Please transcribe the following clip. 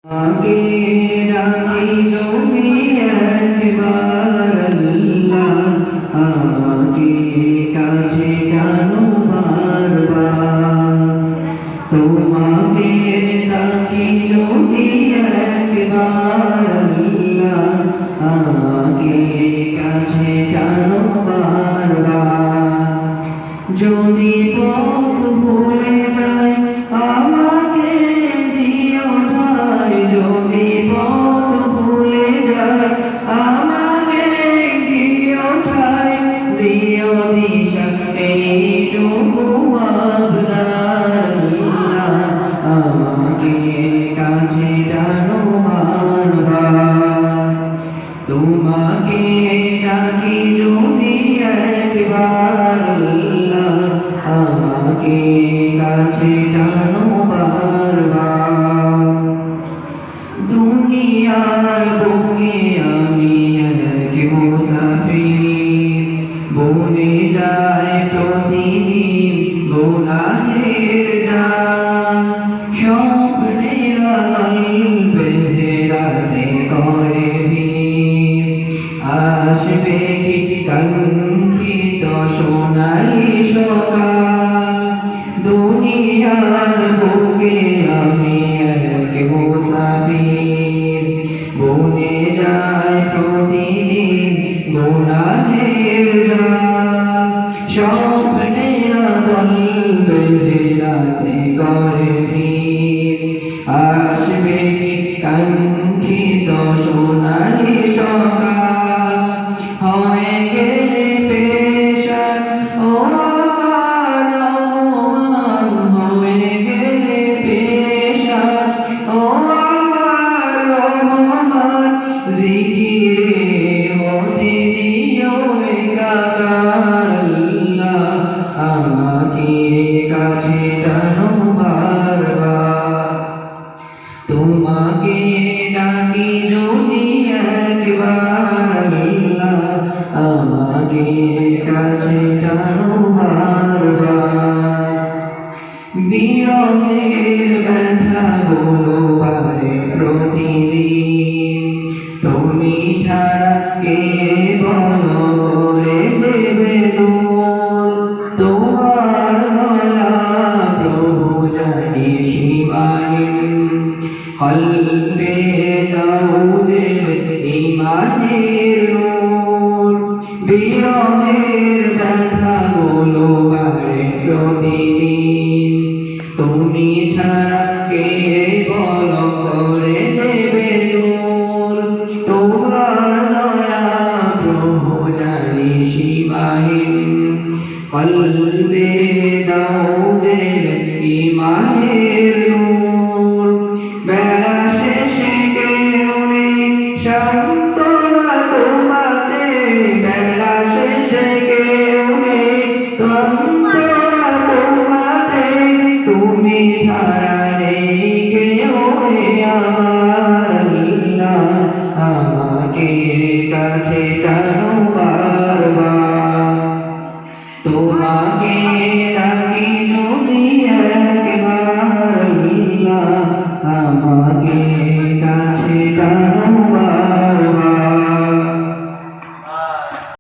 আগে রাখি যদি একবার আল্লাহ আমাকে কাছে টানো বারবার তোমাকে রাখি যদি একবার আল্লাহ আমাকে কাছে টানো বারবার যদি পথ ভুলে যাই আমাকে দিও ঠাই যদি পথ ভুলে যাই আমাকে দিও ঠাই দিও দিশা এইটুকু আবদার আল্লাহ আমাকে কাছে টানো বারবার তোমাকে ডাকি যদি একবার আল্লাহ আমাকে কাছে টানো বারবার দুনিয়ার বুকে আমি এক মুসাফির বনে যায় প্রতিদিন গুনাহের জাল স্বপ্নের আল বেঁধে রাতে করে ভিড় আসবে কি কাঙ্ক্ষিত সোনালি সকাল দুনিয়ার বুকে আমি এক মুসাফির বনে যায় প্রতিদিন গুনাহের জাল স্বপ্নের দল বেঁধে রাতে করে ভিড় আসবে কি কাঙ্ক্ষিত সোনালি সকাল হয়ে গেলে পেশান ও আমার রহমান হয়ে গেলে পেশান ও আমার রহমান জিকিরে হতে দিও একাকার আল্লাহ আমাকে কাছে টানো বারবার তোমাকে ডাকি যদি একবার আল্লাহ আমাকে কাছে টানো বারবার বিরহের ব্যথা গুলো বারে প্রতিদিন তুমি ছাড়া কে বলো করে দেবে দূর তোমার দয়া প্রভু জানি সীমাহীন কলবে দাও যে ঈমানের নূর বিরহের ব্যথা গুলো বারে প্রতিদিন তুমি ছাড়া কে বল করে দেবে দূর তোমার দয়া প্রভু জানি সীমাহীন কলবে দাও যে ঈমানের নূর বেলা শেষে কেউ নেই সান্ত্বনা তোমাতে বেলা শেষে কেউ নেই সান্ত্বনা তোমাতে তুমি ছাড়া নেই কেউ আমার আল্লাহ আমাকে কাছে টানো বারবার তোমাকে